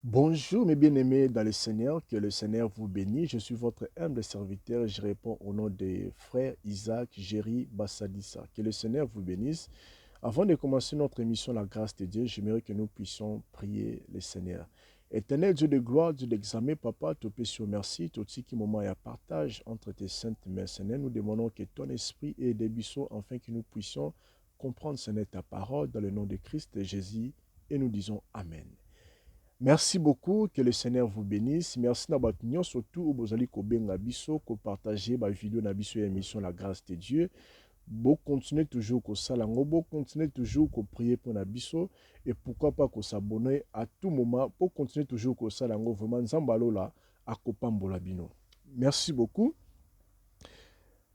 Bonjour mes bien-aimés dans le Seigneur, que le Seigneur vous bénisse. Je suis votre humble serviteur et je réponds au nom des frères Isaac, Géry, Bassadissa. Que le Seigneur vous bénisse. Avant de commencer notre émission La grâce de Dieu, j'aimerais que nous puissions prier le Seigneur. Éternel Dieu de gloire, Dieu d'examen, Papa, te péché merci, tout ce qui moment et à partage entre tes saintes mains, Seigneur. Nous demandons que ton esprit et des buissons, afin que nous puissions comprendre, Seigneur, ta parole dans le nom de Christ et Jésus. Et nous disons Amen. Merci beaucoup, que le Seigneur vous bénisse. Merci d'avoir tenu surtout au bozali ko benga biso, ko partager ma vidéo na biso et émission La grâce de Dieu. Bon continuer toujours ko salango, bon continuer toujours ko prier pour na biso et pourquoi pas ko s'abonner à tout moment pour continuer toujours ko salango vraiment nzambalo là à kopambola bino. Merci beaucoup.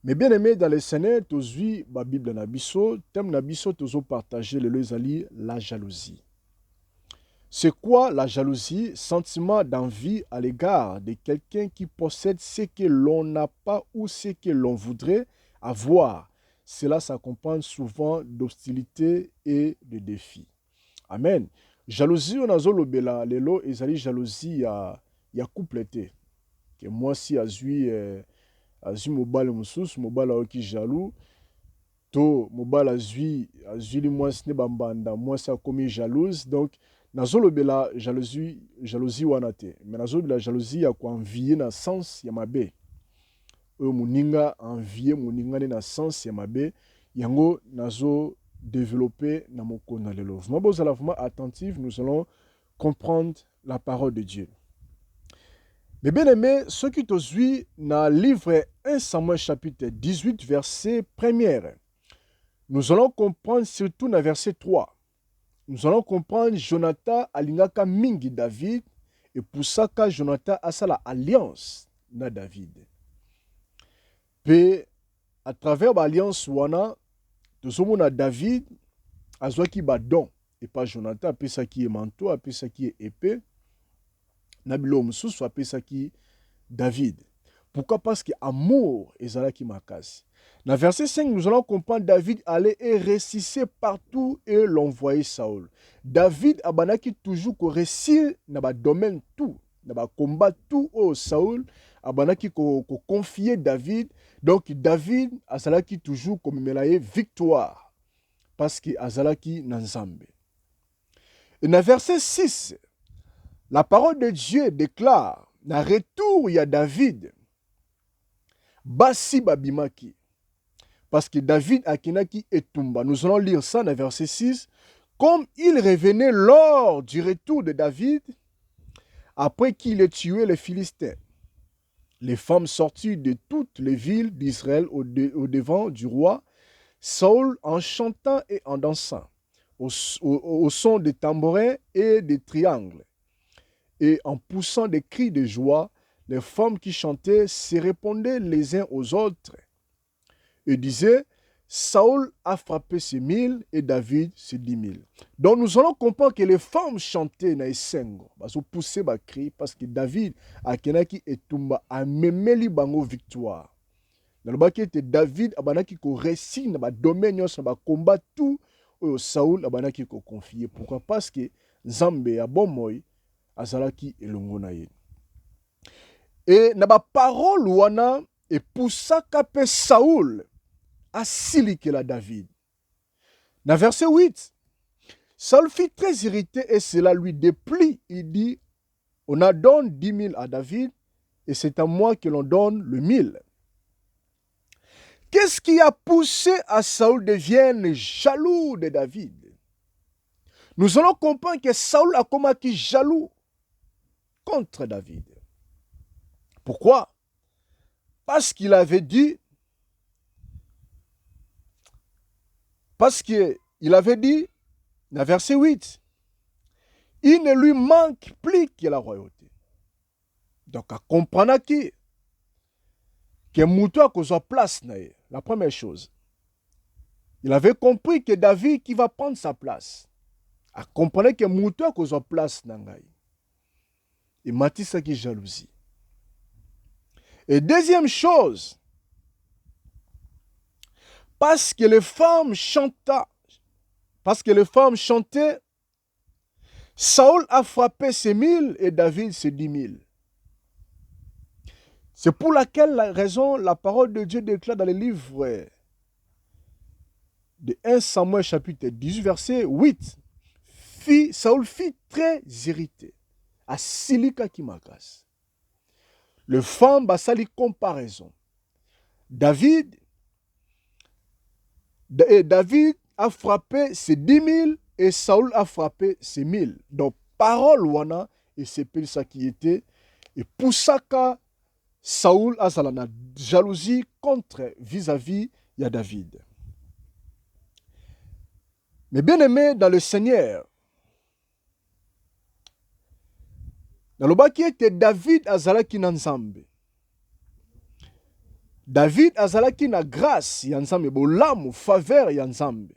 Mais bien aimé dans le Seigneur, tozui ba Bible na biso, thème na biso tozo partager le lezali la jalousie. C'est quoi la jalousie? Sentiment d'envie à l'égard de quelqu'un qui possède ce que l'on n'a pas ou ce que l'on voudrait avoir. Cela s'accompagne souvent d'hostilité et de défis. Amen. Jalousie, on a zolobela, lelo, ezali jalousie ya couple te. Que moi si azui mobile musus, mobile qui jaloux, to mobile azui li moi ne bambanda, moi ça commis jalouse, donc nazolobela jalousie wana te, mais nazolobela jalousie ya koenvier na sens ya mabe. Oyo moninga envier moninga ne na sens ya mabe, yango nazo développer na mokona lelo. Vraiment bozala vraiment attentif, nous allons comprendre la parole de Dieu. Mais bien aimé, ce qui te suit dans le livre 1 Samuel chapitre 18 verset 1er. Nous allons comprendre surtout dans verset 3. Nous allons comprendre Jonathan alingaka mingi David et pour ça que Jonathan a sa alliance na David. Pe à travers l'alliance wana, tozomona David azwaki ba don et pas Jonathan apesa ki manteau, apesa ki épée. Na bilo mosusu apesa ki David. Pourquoi? Parce que amour ezalaki makasi. Dans verset 5, nous allons comprendre David allait et réussissait partout et l'envoyait Saül. David abanaki toujours ko réussir na ba domaine tout, na ba combat tout au Saül, abanaki ko confier David. Donc David azalaki toujours comme melaye victoire parce que azalaki na Nzambe. Et dans verset 6, la parole de Dieu déclare, na retour il y a David, basi babimaki. Parce que David akinaki etumba. Nous allons lire ça dans verset 6. Comme il revenait lors du retour de David, après qu'il ait tué les Philistins, les femmes sorties de toutes les villes d'Israël au devant du roi, Saül en chantant et en dansant, au son des tambourins et des triangles, et en poussant des cris de joie, les femmes qui chantaient se répondaient les uns aux autres et disaient, Saül a frappé ses 1000 et David ses 10 000. Donc nous allons comprendre que les femmes chantaient na esengo, baso pousser ba cri parce que David a kenaki etumba a memeli bango victoire. Nalobaki ete David abanaki ko réussir na ba domaine nyonso na ba combat tout oyo Saül abanaki ko confier. Pourquoi? Parce que Nzambe ya bomoi azalaki elongo na ye. Et na ba parole wana et poussaka pe Saül asilikela David. Dans verset 8, Saül fut très irrité et cela lui déplie. Il dit, on a donné 10 000 à David et c'est à moi que l'on donne le 1000. Qu'est-ce qui a poussé à Saül devienne jaloux de David? Nous allons comprendre que Saül a commis jaloux contre David. Pourquoi? Parce qu'il avait dit, dans verset 8, il ne lui manque plus que la royauté. Donc, à comprendre que Moutou a sa place, la première chose. Il avait compris que David qui va prendre sa place. À comprendre que Moutou a sa place, et Matissa qui jalousie. Et deuxième chose, parce que les femmes chantaient, Saül a frappé ses 1000 et David ses 10 000. C'est pour laquelle raison la parole de Dieu déclare dans le livre de 1 Samuel chapitre 18 verset 8. Saül fit très irrité à Silika Kimakas. Le femme basali comparaison. David a frappé ses 10 000 et Saül a frappé ses 1000. Donc, parole wana, et c'est pour ça qui était, et pour ça que Saül a la jalousie contre vis-à-vis de David. Mais bien aimé dans le Seigneur, dans le bas qui était David azalaki na Nzambe. David azalaki na grâce ya Nzambe, bolamu, faveur ya Nzambe.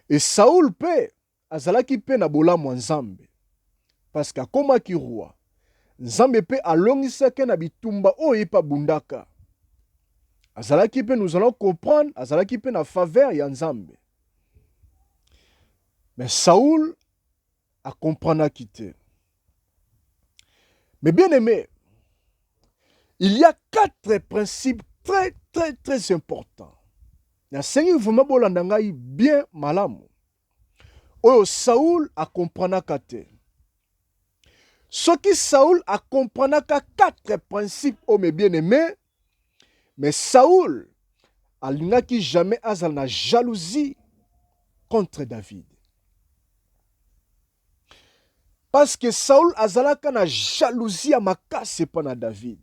Et Saül pe azalaki pe na bolamu ya Nzambe. Parce qu'akomaki roi. Nzambe pe alongisaki na bitumba oyo pa bundaka. Azalaki pe, nous allons comprendre, azalaki pe na faveur ya Nzambe. Mais Saül a comprenaki te. Mais bien aimé, il y a 4 principes très, très, très importants. Il y a 5 vraiment bolandangai bien malamu. Oyo Saül a comprenaka te. Ce qui Saül a comprenaka 4 principes, oh mes bien-aimés, mais Saül alingaki jamais azal na jalousie contre David. Parce que Saül azalaka na jalousie à makasi pana David.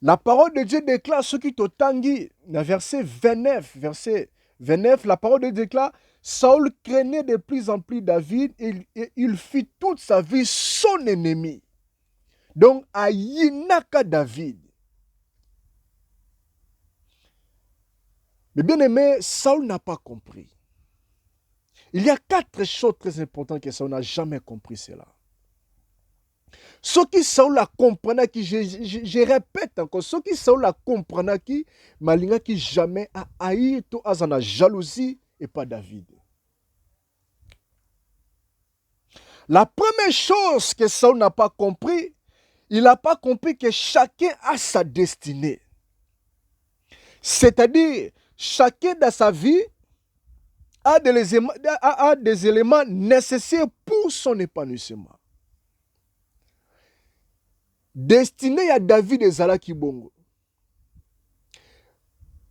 La parole de Dieu déclare ce qui t'otangi, dans verset 29, la parole de Dieu déclare, Saül craignait de plus en plus David et il fit toute sa vie son ennemi. Donc, ayinaka David. Mais bien aimé, Saül n'a pas compris. Il y a 4 choses très importantes que Saül n'a jamais compris cela. Ce qui Saül a compris, je répète encore, ce qui Saül a compris, malinga qui jamais a haï to azana jalousie et pas David. La première chose que Saül n'a pas compris, il n'a pas compris que chacun a sa destinée. C'est-à-dire, chacun dans sa vie a des éléments nécessaires pour son épanouissement. Destiné à David et Zalaki Bongo.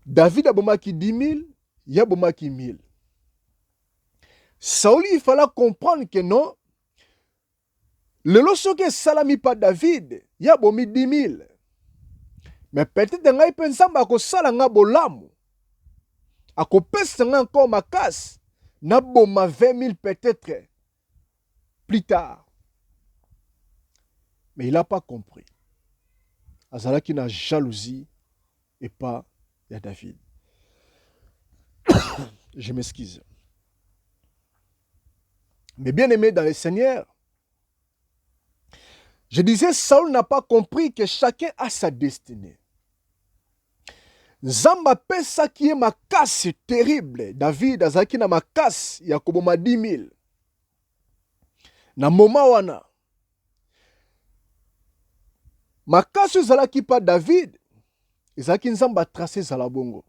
David a bomaki 10 000, il y a bomaki 1000. Saül, il fallait comprendre que non, le loso que salami pas David, il y a bomi 10 000. Mais peut-être que ngai pensamba ko sala nga bolamu. Ako pesa nga encore makas, na boma 20 000 peut-être plus tard. Mais il n'a pas compris. Azalaki na jalousie et pas de David. Je m'excuse. Mais bien aimé dans le Seigneur, je disais, Saül n'a pas compris que chacun a sa destinée. Nzamba pesa qui est ma casse terrible. David azalaki na ma casse ya koboma 10 000. Na moma wana. Makasi ezalaki pa David, ezalaki Nzamba tracé zala bongo.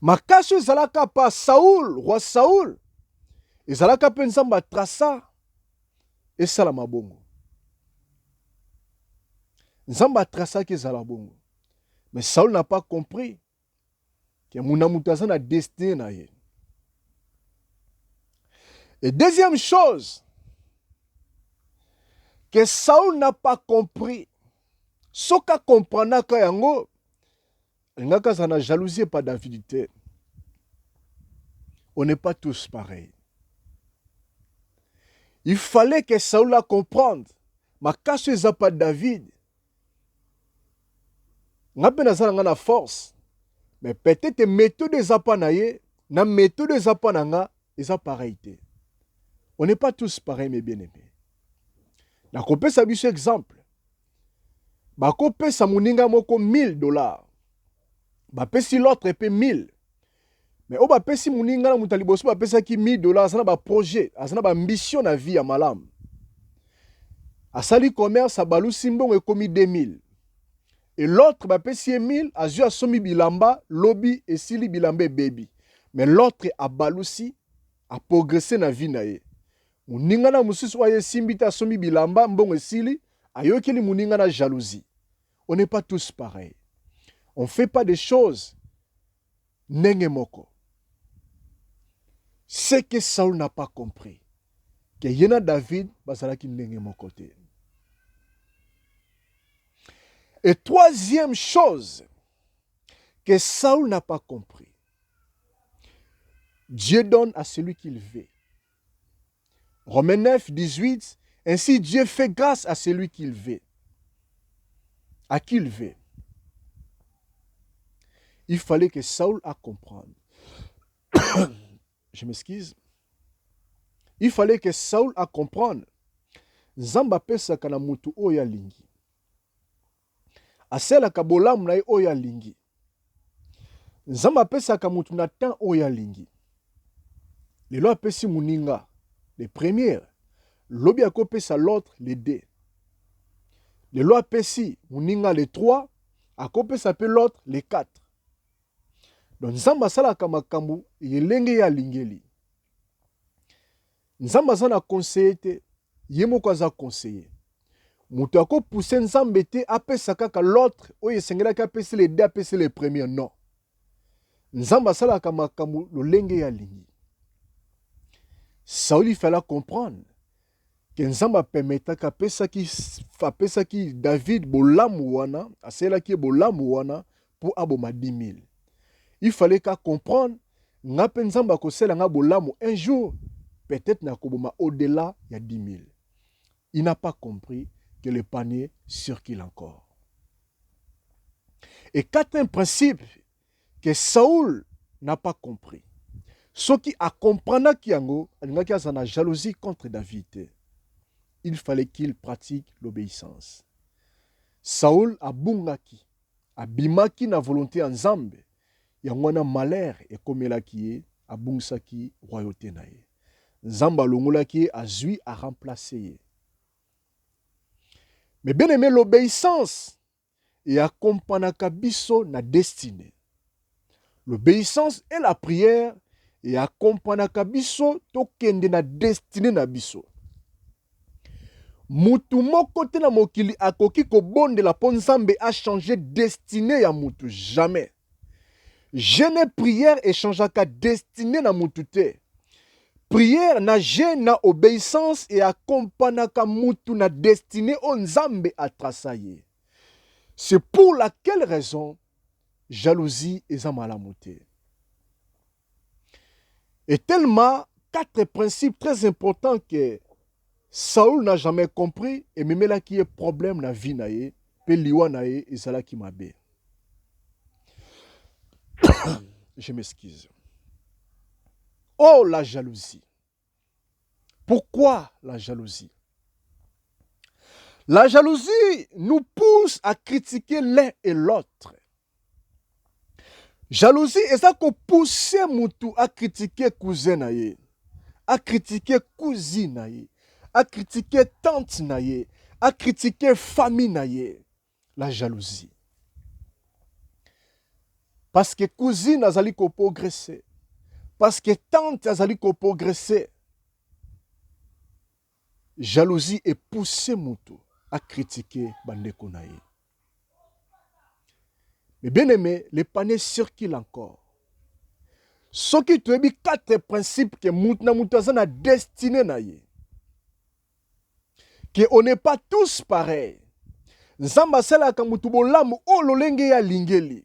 Makasi ezalaka pa Saül, roi Saül, ezalaka pe Nzamba traça esala mabongo. Nzamba traça ki ezala bongo. Mais Saül n'a pas compris que Mounamutaza na destinée na ye. Et deuxième chose, que Saül n'a pas compris. Soka comprendre que yango, ngaka ça na jalousie pas d'avidité. On n'est pas tous pareils. Il fallait que Saül la comprenne. Ma casse n'est pas David. Nga pe nazala na force. Mais peut-être méthode ezapa na ye, na méthode ezapa na nga, eza pareilité. On n'est pas tous pareils mes bien-aimés. Na kopesa biso exemple. Ba kopesa muninga moko $1000. Ba pesi l'autre pe 1000. Mais oba pesi muninga na mutali boso ba pesa ki $1000 asana ba projet, asana ba ambition na vie ya malamu. Asali commerce abalusi mbongo ekomi 2000. Et l'autre ba pesi 1000 azu asomi bilamba lobi esili bilamba baby. Mais l'autre abalusi a progressé na vie na ye. Muninga na mususu wa simbita asomi bilamba mbongo esili ayokeli muninga na jalousie. On n'est pas tous pareils. On ne fait pas des choses nenge moko. Ce que Saül n'a pas compris, que Yena David bazalaki nenge moko te. Et troisième chose que Saül n'a pas compris, Dieu donne à celui qu'il veut. Romains 9, 18, ainsi Dieu fait grâce à celui qu'il veut. À qui il veut. Il fallait que Saül a comprendre. Je m'excuse. Il fallait que Saül a comprendre. Nzamba pesa kana mutu oya lingi. Asela ka bolamu na oya lingi. Nzamba pesa ka mutu na tan oya lingi. Lelo apesi muninga les premières. Lobi akopesa l'autre les deux. Lelo apesi muninga les 3, akopesa pe l'autre les 4. Donc nzamba sala ka makambu yelenge ya lingeli. Nzamba sana conseiller te, yemoko aza conseiller. Mutu ako pousser nzambe te apesa kaka l'autre oye sengela ka apesi les deux apesi les premiers non. Nzamba sala ka makambu lolenge ya lingi. Saül il fallait comprendre que nzamba permettait qu'apesa ki David bolamu wana, asela ki bolamu wana pour aboma 10 000. Il fallait qu'à comprendre ngape nzamba kosela nga bolamu un jour peut-être na koboma au-delà ya 10 000. Il n'a pas compris que le panier circule encore. Et quatrième principe que Saül n'a pas compris. Ce qui a compris qu'il y a une jalousie contre David. Il fallait qu'il pratique l'obéissance. Saül a bungaki, a bimaki na volonté en Nzambe. Yangwana malheur et comme la qui est a bungsaki royauté na ye. Nzamba longola qui a zui a remplacé. Mais bien aimé l'obéissance et accompagnaka biso na destinée. L'obéissance et la prière et accompagnaka biso to kende na destinée na biso. Mutu moko te na mokili akoki ko bonde la po Nzambe a changé destinée ya mutu jamais. Jeûne prière et changeaka destinée na mutu te. Prière na jeûne na obéissance et accompagnaka mutu na destinée o Nzambe a traçaye. C'est pour laquelle raison jalousie eza malamu te. Et tellement 4 principes très importants que Saül n'a jamais compris et même là qui est problème na vie na ye, pe liwa na ye ezala ki mabe. Je m'excuse. Oh, la jalousie. Pourquoi la jalousie? La jalousie nous pousse à critiquer l'un et l'autre. Jalousie, est ça qu'on pousse mutu à critiquer cousin na ye, à critiquer cousine na ye, à critiquer tante na ye, à critiquer famille na ye. La jalousie. Parce que cousine azali ko progresser. Parce que tante azali ko progresser. Jalousie est poussée mutu à critiquer bandeko na ye. Mais bien aimé, les paniers circulent encore. Ce qui te dit 4 principes que mutu azana destinée na ye. Que on n'est pas tous pareils. Nzamba sala ka mutu bolamu o lolenge ya lingeli.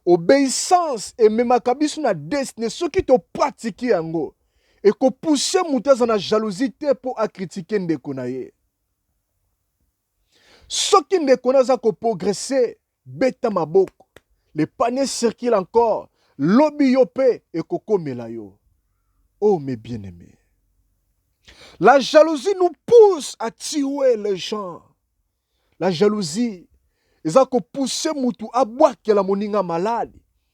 Obéissance et même kabisu na destinée ce qui te pratique yango et ko pousser mutu azana jalousie te pour à critiquer ndeko na ye. Ce qui ndeko na za ko progresser beta maboko. Les paniers circulent encore. Lobi yope et koko melayo. Oh mes bien-aimés. La jalousie nous pousse à tuer les gens. La jalousie, ils ont poussé mutu à boire que la moninga malade,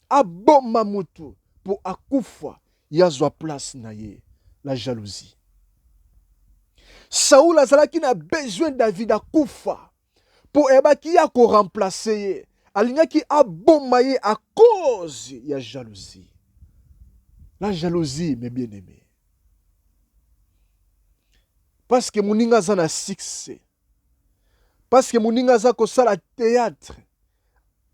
à bomba mutu po akufa yazwa place na ye. La jalousie. Saoul azalaki na besoin David akufa po ebaki ya ko remplacer ye. Alingaki aboma ye à cause ya jalousie. La jalousie, mes bien-aimés. Parce que moninga za na succès. Parce que moninga za ko sala théâtre.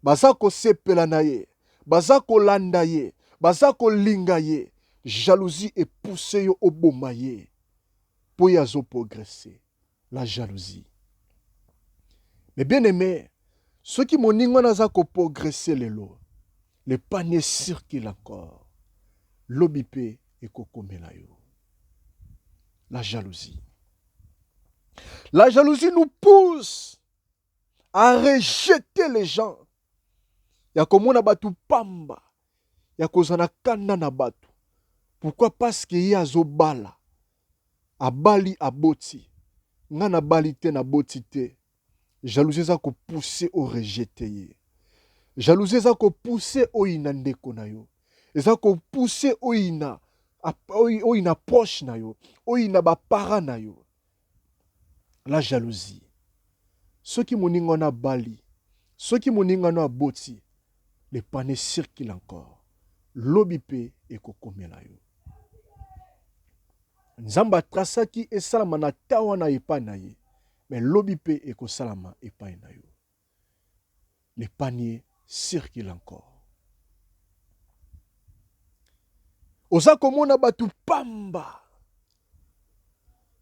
Baza ko sepela na ye. Baza ko landa ye. Baza ko linga ye. Jalousie est poussée au boma ye. Pour y azo progresser. La jalousie. Mais bien aimé, ceux qui moninga naza ko progresser le panier circule encore. L'obipe et kokomela yo. La jalousie. La jalousie nous pousse à rejeter les gens. Ya komona batu pamba. Ya kozana kanda na batu. Pourquoi? Parce que y a zo bala. Abali aboti. Ngana bali te na boti te. Jalousie za ko pousser au rejeter ye. Jalousie za ko pousser au ina ndeko na yo. Eza ko pousser au ina proche na yo. Au ina ba para na yo. La jalousie. Ceux qui moninga na bali. Ceux qui moninga na boti. Les panneaux circulent encore. L'obipe et kokomela yo. Nzamba trasaki esalama na tawa na epai na ye. Mais l'obipe et kosalama epai na yo. Les paniers circulent encore. Oza komona batu pamba.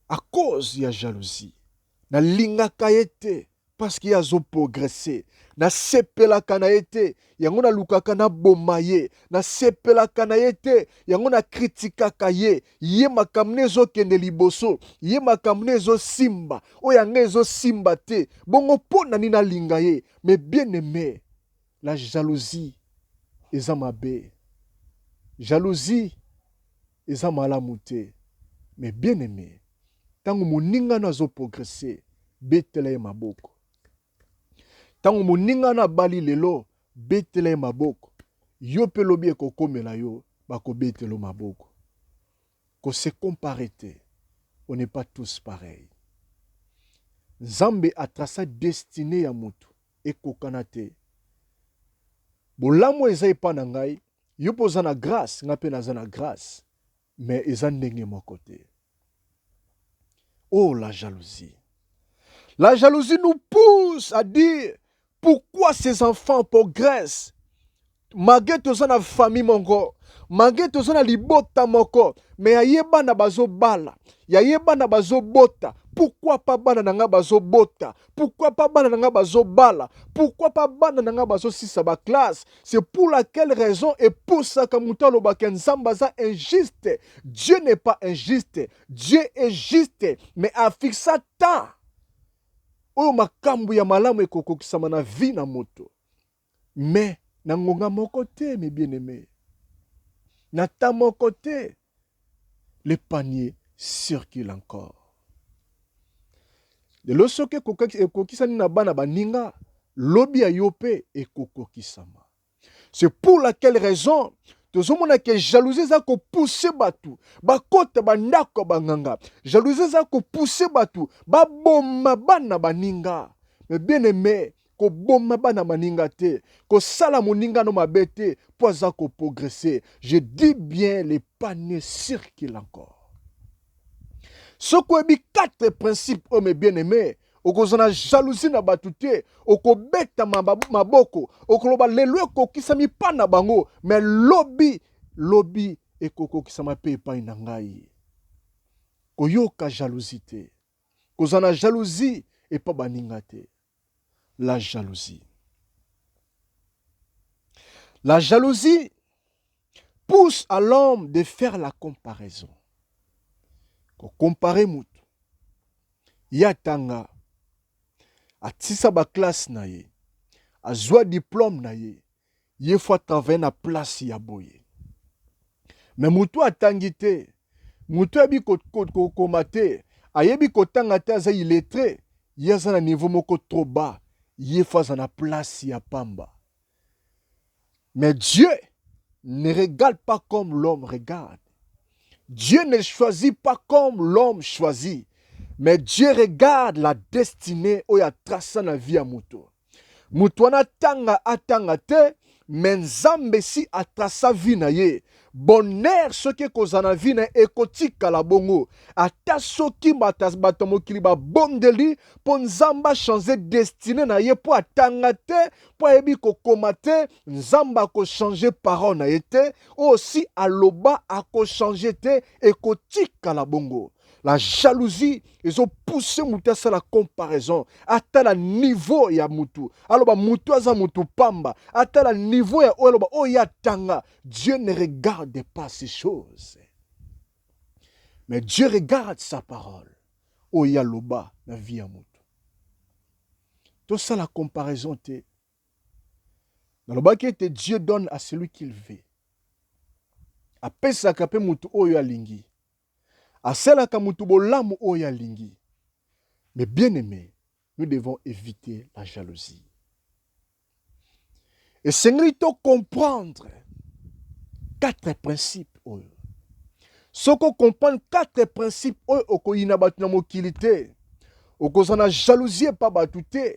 À cause ya jalousie. Na lingaka yete. Parce qu'il y a zo progressé. Na sepela kana yete. Yango na lukaka na bomaye. Na sepela kana yete. Yango na kritika kaye. Ye makamne zo kende liboso. Ye makamne zo simba. O yange zo simba te. Bongo pona ni na lingaye. Mais bien aimé. La jalousie. Eza mabe. Jalousie. Eza malamu te. Mais bien aimé. Tango moninga na zo progressé. Betele maboko. Tango moninga na bali lelo, betele maboko. Yo pe lobi eko komela yo, bako betele maboko. Ko se comparete, on n'est pas tous pareils. Nzambe a tracé destinée ya mutu, eko kanate. Bolamo eza epa na ngai, yo poza na grâce, nga pe naza na grâce, mais eza ndenge moko te. Oh la jalousie. La jalousie nous pousse à dire pourquoi ces enfants progressent. Malgré tout ça, na famille mongo. Malgré tout ça, na libota moko. Mais yayeba na bazo bala. Yayeba na bazo bota. Pourquoi pas bana nanga bazo bota? Pourquoi pas bana nanga bazo bala? Pourquoi pas bana nanga bazo sisa ba classe? C'est pour laquelle raison et pour ça que mutalo bakenzambaza injuste. Dieu n'est pas injuste. Dieu est juste. Mais a fixé temps. Oyo makambu ya malamu ekokokisama na vie na moto. Mais na ngonga moko te, mes bien-aimés. Na ta moko te. Le panier circule encore. De losoke ekokisani na bana baninga, lobi ya yope ekokokisama. C'est pour laquelle raison tozomona ke jalousie za ko pousser batu bakota bandako banganga. Jalousie za ko pousser batu baboma bana baninga. Mais bien aimé, ko boma bana baninga te, ko sala moninga no mabete po za ko progresser. Je dis bien, les paniers circulent encore. Ce qu'on dit 4 principes, oh mes bien-aimés. Okozana jalousie na batute, okobeta maboko, okoloba lelo kokisami pa na bango, mais lobi ekoko kisama pe pa na ngai. Koyoka jalousie te. Kozana jalousie et pas baninga te. La jalousie. La jalousie pousse à l'homme de faire la comparaison. Ko comparer mutu. Yatanga atisa ba classe na ye, azwa diplôme na ye, ye fois travailler na place ya boye. Mais mutu atangi te, mutu abi komate, ayebi kotanga te aza illettré, ye aza na niveau moko trop bas, ye fois na place ya pamba. Mais Dieu ne regarde pas comme l'homme regarde. Dieu ne choisit pas comme l'homme choisit. Mais Dieu regarde la destinée où il a tracé la vie à Moutou. Moutouana tanga atanga te, mais Nzambe si atrasa vie na ye. Bonheur soki kozana vie na ekotika la bongo. Ata soki bato mokili ba bondeli, po Nzamba changer destinée na ye, po atanga te, po ebi kokoma te, Nzamba ko changer parole na ye te, aussi aloba ako changer te, ekotika la bongo. La jalousie, ils ont poussé Moutou à la comparaison. Ata la niveau ya Moutou. Alors, Moutou aza Moutou pamba. Ata la niveau ya Oya tanga. Dieu ne regarde pas ces choses. Mais Dieu regarde sa parole. Oya loba na vie ya Moutou. Tout ça, la comparaison, te. Dans le baquet, Dieu donne à celui qu'il veut. Après ça, kapé Moutou Oya lingi. Aselaka Moutou bolamu Oya lingi. Mais bien aimé, nous devons éviter la jalousie. Et c'est nous comprendre 4 principes. Ce qu'on comprend 4 principes, okoyina batu na mokili te. Okozana jalousie pa batu te.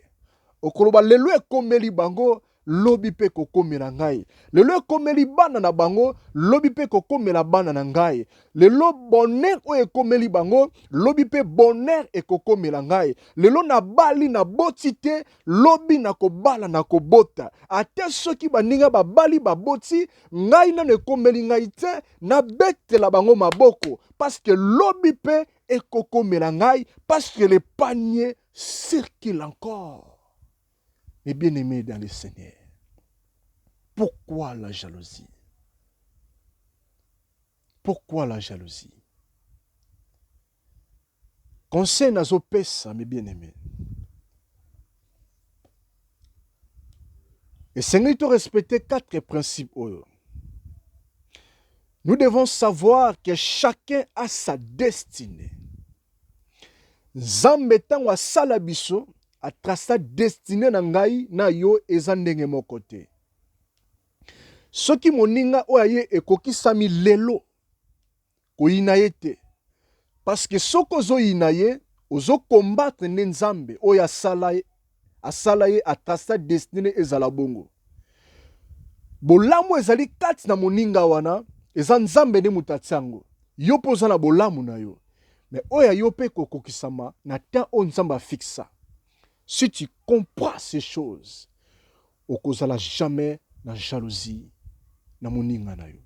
Okoloba lelo ekomeli bango, lobi pe kokomela ngai. Lelo ekomeli bana na bango, lobi pe kokomela bana na ngai. Lelo bonheur o ekomeli bango, lobi pe bonheur ekokomela ngai. Lelo na bali na boti te, lobi na kobala na kobota. Ate soki baninga babali baboti, ngai na ekomeli ngai te, na betela bango maboko. Parce que lobi pe ekokomela ngai, parce que le panier circule encore. Mes bien-aimés dans le Seigneur, pourquoi la jalousie? Pourquoi la jalousie? Conseil nazo pesa, mes bien-aimés. Et c'est nous de respecter 4 principes. Nous devons savoir que chacun a sa destinée. Nzambe tango asala biso a tracé destinée na ngai na yo eza ndenge moko te. Soki moninga oyaye ekokisami lelo koyina ye te. Parce que soko zo yina ye, ozo combattre ne Nzambe oya asala ye a tracé destinée ezala bongo. Bolamu ezali kati na moninga wana, eza Nzambe ne mutatiango. Yo poza na bolamu na yo. Mais oya yo pe kokokisama na temps o Nzamba fixa. Si tu comprends ces choses, okozala jamais na jalousie na moninga na yo.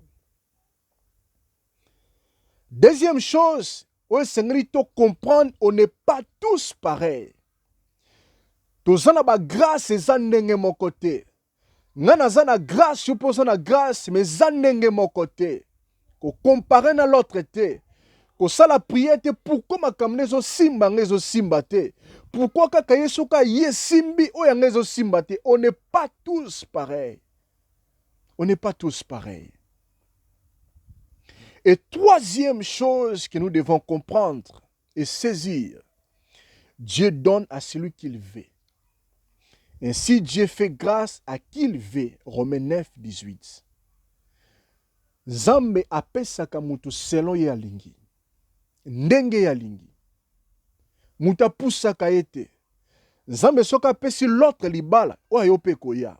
Deuxième chose, o Seigneur to comprendre, on n'est pas tous pareils. Tozana ba grâce eza ndenge moko te. Ngana zana grâce, yo poza na grâce, mais za ndenge moko te. Ko comparer na l'autre te. Kosala prière te pourquoi makamne zo simba ngezo simba te. Pourquoi kaka yesu ka ye simbi oya ngezo simba te. On n'est pas tous pareils. On n'est pas tous pareils. Et troisième chose que nous devons comprendre et saisir, Dieu donne à celui qu'il veut. Ainsi Dieu fait grâce à qui il veut. Romains 9, 18. Nzambe apesaka mutu selon ye alingi. Ndenge ya lingi. Muta pusaka ete. Nzambe soka apesi l'autre libala, oya yo pe koya.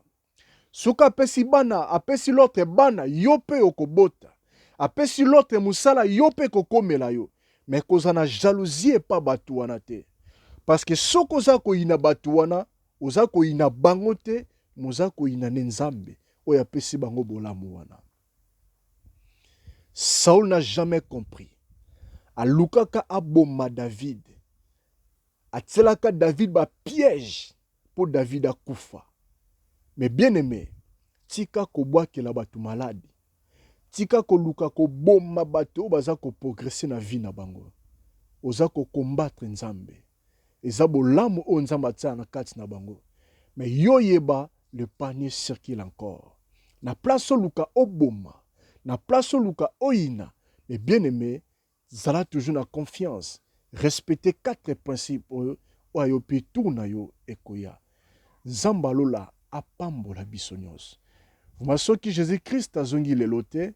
Soka apesi bana, apesi l'autre bana, yo pe okobota. Apesi l'autre musala, yo pe kokomela yo. Mais kozana jalousie pa batu wana te. Parce que soko za koyina batu wana, oza koyina bango te, moza koyina ne Nzambe, oya apesi bango bolamu wana. Saul n'a jamais compris. Alukaka aboma David. Atelaka David ba piège pour David a koufa. Mais bien aimé, tika ko bwakela batu malade. Tika ko luka ko boma batu baza ko progresser na vie na bango. Oza ko combattre Nzambe. Eza bolamu o Nzamba tia na kati na bango. Mais yo yeba le panier circule encore. Na place luka oboma, na place luka oina. Mais bien aimé, zala toujours na confiance. Respecter 4 principes o ayopi tourna yo ekoya. Nzamba lola apambola biso nyonso. Soki Jésus-Christ azongi lelote,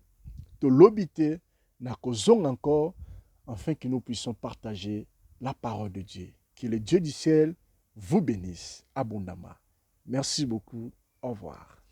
to lobite, na kozong encore, afin que nous puissions partager la parole de Dieu. Que le Dieu du ciel vous bénisse abondamment. Merci beaucoup. Au revoir.